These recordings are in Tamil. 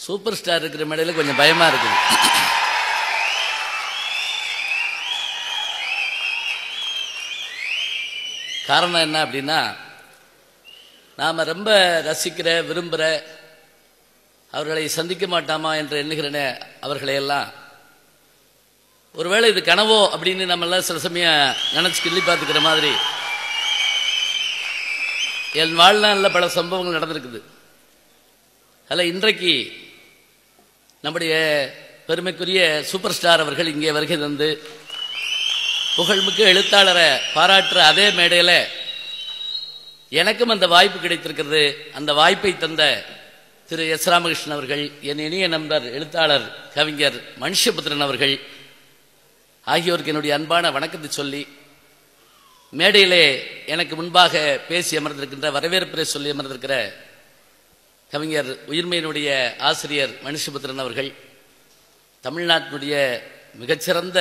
சூப்பர் ஸ்டார் இருக்கிற மேடையில் கொஞ்சம் பயமா இருக்குது. காரணம் என்ன அப்படின்னா, நாம ரொம்ப ரசிக்கிற விரும்புகிற அவர்களை சந்திக்க மாட்டாமா என்று எண்ணுகிறன அவர்களையெல்லாம் ஒருவேளை இது கனவோ அப்படின்னு நம்ம எல்லாம் சில சமயம் நினைச்சு கிள்ளி பார்த்துக்கிற மாதிரி என் வாழ்நாளில் பல சம்பவங்கள் நடந்திருக்குது. அதில் இன்றைக்கு நம்முடைய பெருமைக்குரிய சூப்பர் ஸ்டார் அவர்கள் இங்கே வருகை தந்து புகழ்மிக்க எழுத்தாளரை பாராட்டுற அதே மேடையில் எனக்கும் அந்த வாய்ப்பு கிடைத்திருக்கிறது. அந்த வாய்ப்பை தந்த திரு எஸ் ராமகிருஷ்ணன் அவர்கள், என் இனிய நண்பர் எழுத்தாளர் கவிஞர் மனுஷபுத்திரன் அவர்கள் ஆகியோருக்கு என்னுடைய அன்பான வணக்கத்தை சொல்லி, மேடையிலே எனக்கு முன்பாக பேசி அமர்ந்திருக்கின்ற வரவேற்புரை சொல்லி அமர்ந்திருக்கிற கவிஞர் உயிர்மையினுடைய ஆசிரியர் மனுஷபுத்திரன் அவர்கள், தமிழ்நாட்டினுடைய மிகச்சிறந்த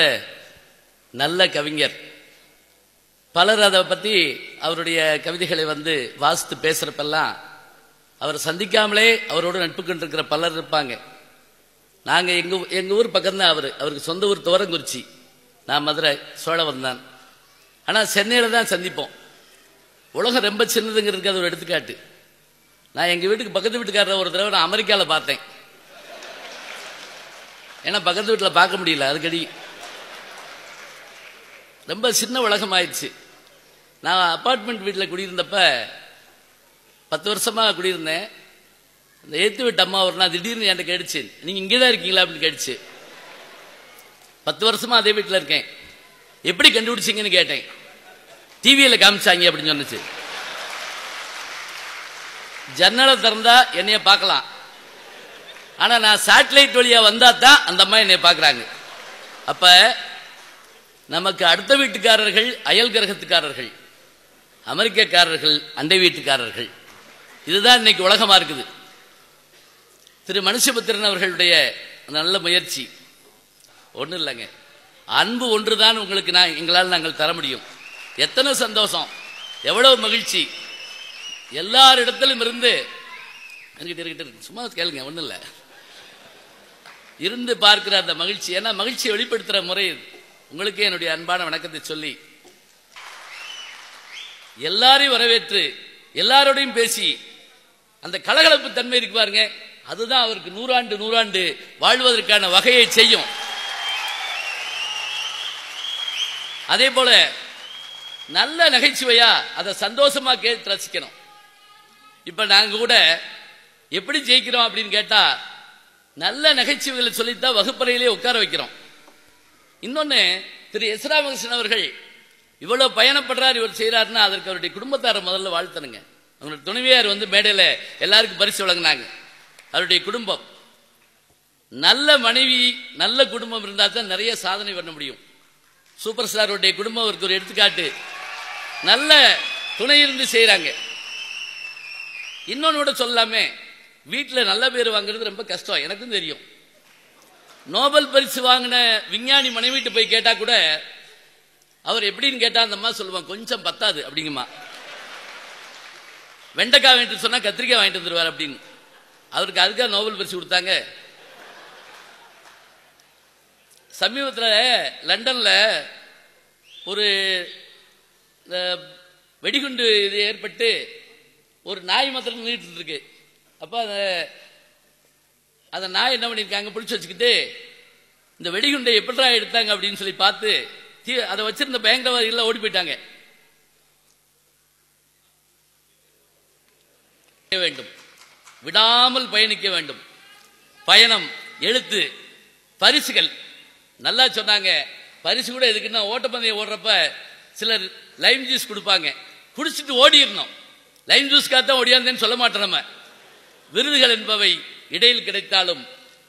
நல்ல கவிஞர். பலர் அதை பற்றி அவருடைய கவிதைகளை வாசித்து பேசுகிறப்பெல்லாம் அவர் சந்திக்காமலே அவரோடு நட்பு கொண்டிருக்கிற பலர் இருப்பாங்க. நாங்கள் எங்கள் ஊர் பக்கம் தான் அவருக்கு சொந்த ஊர் துவரங்குறிச்சி, நான் மதுரை சோழவந்தான். ஆனால் சென்னையில் தான் சந்திப்போம். உலகம் ரொம்ப சின்னதுங்கிறதுக்கு அது ஒரு எடுத்துக்காட்டு. நான் எங்கள் வீட்டுக்கு பக்கத்து வீட்டுக்காரரை ஒரு தடவை நான் அமெரிக்காவில் பார்த்தேன். ஏன்னா பக்கத்து வீட்டில் பார்க்க முடியல, அதுக்கடி ரொம்ப சின்ன உலகம் ஆயிடுச்சு. நான் அப்பார்ட்மெண்ட் வீட்டில் குடியிருந்தப்ப 10 வருஷமாக குடியிருந்தேன். இந்த ஏற்று வீட்டு அம்மா ஒரு நாள் திடீர்னு என்கிட்ட கேட்டுச்சு, நீங்கள் இங்கே தான் இருக்கீங்களா அப்படின்னு கேட்டுச்சு. 10 வருஷமா அதே வீட்டில் இருக்கேன், எப்படி கண்டுபிடிச்சிங்கன்னு கேட்டேன். டிவியில் காமிச்சாங்க அப்படின்னு சொன்னிச்சு. ஜன்னலை திறந்தா என்னைய பார்க்கலாம், ஆனால் நான் சேட்டலைட் வழியாக வந்தால் தான் அந்த அம்மா என்னை பார்க்குறாங்க. அப்போ நமக்கு அடுத்த வீட்டுக்காரர்கள் அயல் கிரகத்துக்காரர்கள், அமெரிக்கக்காரர்கள் அண்டை வீட்டுக்காரர்கள். இதுதான் இன்னைக்கு உலகமாக இருக்குது. திரு மனுஷபுத்திரன் அவர்களுடைய நல்ல முயற்சி ஒன்றும் இல்லைங்க, அன்பு ஒன்று தான் உங்களுக்கு எங்களால் நாங்கள் தர முடியும். எத்தனை சந்தோஷம், எவ்வளவு மகிழ்ச்சி. எல்லாரிடத்திலும் இருந்து சும்மா கேளுங்க, ஒன்றும் இல்லை, இருந்து பார்க்கிற அந்த மகிழ்ச்சி. ஏன்னா மகிழ்ச்சியை வெளிப்படுத்துகிற முறை உங்களுக்கு என்னுடைய அன்பான வணக்கத்தை சொல்லி, எல்லாரையும் வரவேற்று எல்லாரோடையும் பேசி அந்த கலகலப்பு தன்மை இருக்கு பாருங்க, அதுதான் அவருக்கு நூறாண்டு வாழ்வதற்கான வகையை செய்யும். அதே போல நல்ல நகைச்சுவையா அதை சந்தோஷமா கேட்டு ரசிக்கணும். இப்ப நாங்க கூட எப்படி ஜெயிக்கிறோம் அப்படின்னு கேட்டா, நல்ல நகைச்சுவைகளை சொல்லித்தான் வகுப்பறையிலே உட்கார வைக்கிறோம். இன்னொன்னு, திரு எஸ் ராமகிருஷ்ணன் அவர்கள் இவ்வளவு பயணப்படுறார், இவர் செய்யறாருன்னா அதற்கு அவருடைய குடும்பத்தார முதல்ல வாழ்த்தனுங்க. அவங்களுடைய துணைவியார் மேடையில எல்லாருக்கும் பரிசு வழங்கினாங்க. அவருடைய குடும்பம், நல்ல மனைவி நல்ல குடும்பம் இருந்தால் தான் நிறைய சாதனை பண்ண முடியும். சூப்பர் ஸ்டாருடைய குடும்பம் அவருக்கு ஒரு எடுத்துக்காட்டு. நல்ல துணை இருந்து செய்யறாங்க. இன்னொன்னு சொல்லாமே, வீட்டில் நல்ல பேர் வாங்குறது ரொம்ப கஷ்டம், எனக்கும் தெரியும். நோபல் பரிசு வாங்கின விஞ்ஞானி மனைவிட்டு போய் கேட்டா கூட அவர் எப்படின்னு கேட்டா அந்த அம்மா சொல்லுவாங்க, கொஞ்சம் பத்தாது அப்படிங்கம்மா. வெண்டைக்காய் வாங்கிட்டு சொன்னா கத்திரிக்காய் வாங்கிட்டு வந்துருவார் அப்படின்னு. அவருக்கு அதுக்காக நோபல் பரிசு கொடுத்தாங்க. சமீபத்தில் லண்டன்ல ஒரு வெடிகுண்டு இது ஏற்பட்டு ஒரு நாய் மாத்திரம் நின்றுட்டு இருக்கு. அப்ப அந்த நாய் என்ன பண்ணிருக்காங்க, பிடிச்சு வச்சுக்கிட்டு இந்த வெடிகுண்டை எப்படா எடுத்தாங்க அப்படின்னு சொல்லி பார்த்து அதை வச்சிருந்த பயங்கரவாதிகள் ஓடி போயிட்டாங்க. வேண்டும், விடாமல் பயணிக்க வேண்டும். பயணம், எழுத்து, பரிசுகள் நல்லா சொன்னாங்க. பரிசு கூட எதுக்குன்னா, ஓட்டப்பந்தயம் ஓடுறப்ப சிலர் லைம் ஜூஸ் கொடுப்பாங்க, குடிச்சிட்டு ஓடிடணும். லைம் ஜூஸ்க்காக தான் ஓடியாந்தேன்னு சொல்ல மாட்டோம் நம்ம. விருதுகள் என்பவை இடையில் கிடைத்தாலும்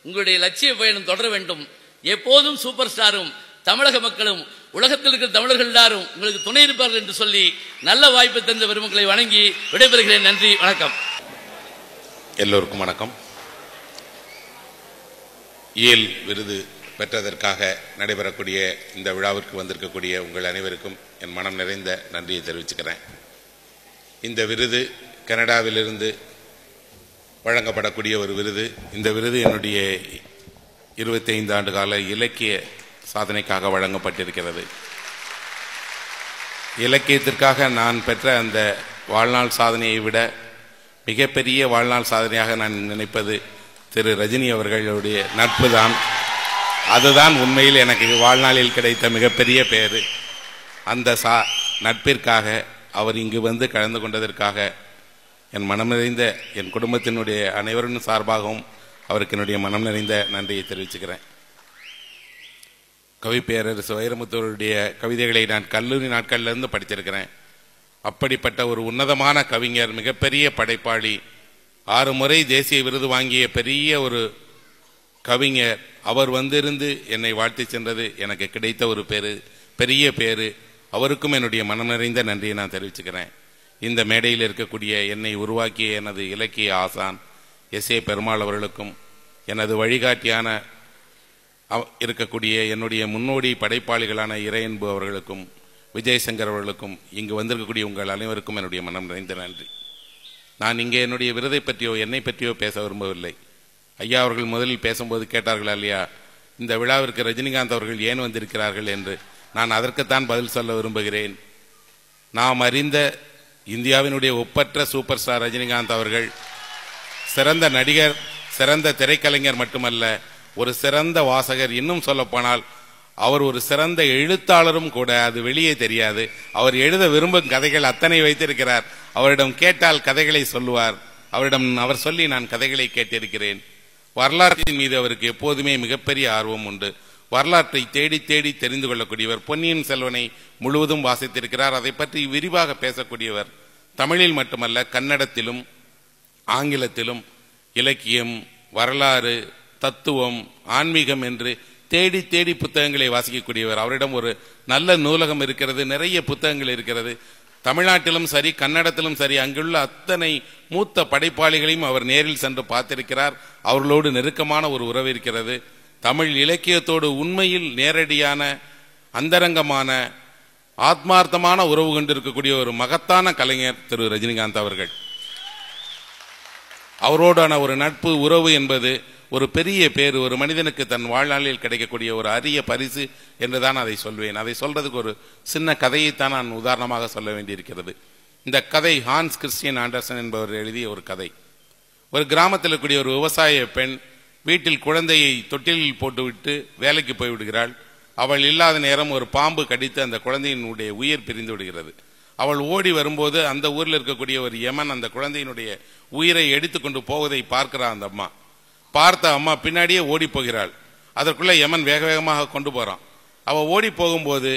உங்களுடைய லட்சிய பயணம் தொடர வேண்டும். எப்போதும் சூப்பர் ஸ்டாரும் தமிழக மக்களும் உலகத்தில் இருக்கிற தமிழர்கள் எல்லாரும் உங்களுக்கு துணை இருப்பார்கள் என்று சொல்லி நல்ல வாய்ப்பை தந்த பெருமக்களை வணங்கி விடைபெறுகிறேன். நன்றி, வணக்கம். எல்லோருக்கும் வணக்கம். இயல் விருது பெற்றதற்காக நடைபெறக்கூடிய இந்த விழாவிற்கு வந்திருக்கக்கூடிய உங்கள் அனைவருக்கும் என் மனம் நிறைந்த நன்றியை தெரிவிச்சுக்கிறேன். இந்த விருது கனடாவிலிருந்து வழங்கப்படக்கூடிய ஒரு விருது. இந்த விருது என்னுடைய 25 ஆண்டு கால இலக்கிய சாதனைக்காக வழங்கப்பட்டிருக்கிறது. இலக்கியத்திற்காக நான் பெற்ற அந்த வாழ்நாள் சாதனையை விட மிகப்பெரிய வாழ்நாள் சாதனையாக நான் நினைப்பது திரு ரஜினி அவர்களுடைய நட்பு தான். அதுதான் உண்மையில் எனக்கு வாழ்நாளில் கிடைத்த மிகப்பெரிய பேறு. அந்த நட்பிற்காக அவர் இங்கு வந்து கலந்து கொண்டதற்காக என் மனம் நிறைந்த என் குடும்பத்தினுடைய அனைவரின் சார்பாகவும் அவருக்கு என்னுடைய மனம் நிறைந்த நன்றியை தெரிவிச்சுக்கிறேன். கவி பேரரசு வைரமுத்துவருடைய கவிதைகளை நான் கல்லூரி நாட்களிலிருந்து படித்திருக்கிறேன். அப்படிப்பட்ட ஒரு உன்னதமான கவிஞர், மிகப்பெரிய படைப்பாளி, 6 முறை தேசிய விருது வாங்கிய பெரிய ஒரு கவிஞர், அவர் வந்திருந்து என்னை வாழ்த்தி சென்றது எனக்கு கிடைத்த ஒரு பெரிய பேரு. அவருக்கும் என்னுடைய மனம் நிறைந்த நன்றியை நான் தெரிவிச்சுக்கிறேன். இந்த மேடையில் இருக்கக்கூடிய என்னை உருவாக்கிய எனது இலக்கிய ஆசான் எஸ்.ஏ. பெருமாள் அவர்களுக்கும், எனது வழிகாட்டியான இருக்கக்கூடிய என்னுடைய முன்னோடி படைப்பாளிகளான இறையன்பு அவர்களுக்கும், விஜயசங்கர் அவர்களுக்கும், இங்கு வந்திருக்கக்கூடிய உங்கள் அனைவருக்கும் என்னுடைய மனம் நிறைந்த நன்றி. நான் இங்கே என்னுடைய விருதை பற்றியோ என்னை பற்றியோ பேச விரும்பவில்லை. ஐயா அவர்கள் முதலில் பேசும்போது கேட்டார்களா இல்லையா, இந்த விழாவிற்கு ரஜினிகாந்த் அவர்கள் ஏன் வந்திருக்கிறார்கள் என்று. நான் அதற்குத்தான் பதில் சொல்ல விரும்புகிறேன். நாம் அறிந்த இந்தியாவினுடைய ஒப்பற்ற சூப்பர் ஸ்டார் ரஜினிகாந்த் அவர்கள் சிறந்த நடிகர், சிறந்த திரைக்கலைஞர் மட்டுமல்ல, ஒரு சிறந்த வாசகர். இன்னும் சொல்லப்போனால் அவர் ஒரு சிறந்த எழுத்தாளரும் கூட. அது வெளியே தெரியாது. அவர் எழுத விரும்பும் கதைகள் அத்தனை வைத்திருக்கிறார். அவரிடம் கேட்டால் கதைகளை சொல்லுவார். அவர் சொல்லி நான் கதைகளை கேட்டிருக்கிறேன். வரலாற்றின் மீது அவருக்கு எப்போதுமே மிகப்பெரிய ஆர்வம் உண்டு. வரலாற்றை தேடி தேடி தெரிந்து கொள்ளக்கூடியவர். பொன்னியின் செல்வனை முழுவதும் வாசித்திருக்கிறார். அதை பற்றி விரிவாக பேசக்கூடியவர். தமிழில் மட்டுமல்ல, கன்னடத்திலும் ஆங்கிலத்திலும் இலக்கியம், வரலாறு, தத்துவம், ஆன்மீகம் என்று தேடி தேடி புத்தகங்களை வாசிக்கக்கூடியவர். அவரிடம் ஒரு நல்ல நூலகம் இருக்கிறது, நிறைய புத்தகங்கள் இருக்கிறது. தமிழ்நாட்டிலும் சரி, கன்னடத்திலும் சரி, அங்குள்ள அத்தனை மூத்த படைப்பாளிகளையும் அவர் நேரில் சென்று பார்த்திருக்கிறார். அவர்களோடு நெருக்கமான ஒரு உறவு இருக்கிறது. தமிழ் இலக்கியத்தோடு உண்மையில் நேரடியான, அந்தரங்கமான, ஆத்மார்த்தமான உறவு கொண்டிருக்கக்கூடிய ஒரு மகத்தான கலைஞர் திரு ரஜினிகாந்த் அவர்கள். அவரோடான ஒரு நட்பு உறவு என்பது ஒரு பெரிய பேரு. ஒரு மனிதனுக்கு தன் வாழ்நாளில் கிடைக்கக்கூடிய ஒரு அரிய பரிசு என்றுதான் அதை சொல்வேன். அதை சொல்றதுக்கு ஒரு சின்ன கதையைத்தான் நான் உதாரணமாக சொல்ல வேண்டியிருக்கிறது. இந்த கதை ஹான்ஸ் கிறிஸ்டியன் ஆண்டர்சன் என்பவர் எழுதிய ஒரு கதை. ஒரு கிராமத்தில் இருக்கக்கூடிய ஒரு விவசாய பெண் வீட்டில் குழந்தையை தொட்டிலில் போட்டுவிட்டு வேலைக்கு போய்விடுகிறாள். அவள் இல்லாத நேரம் ஒரு பாம்பு கடித்து அந்த குழந்தையினுடைய உயிர் பிரிந்து விடுகிறது. அவள் ஓடி வரும்போது அந்த ஊரில் இருக்கக்கூடிய ஒரு யமன் அந்த குழந்தையினுடைய உயிரை எடுத்துக்கொண்டு போவதை பார்க்கிறார். அந்த அம்மா பார்த்த அம்மா பின்னாடியே ஓடி போகிறாள். அதற்குள்ள யமன் வேக வேகமாக கொண்டு போறான். அவள் ஓடி போகும்போது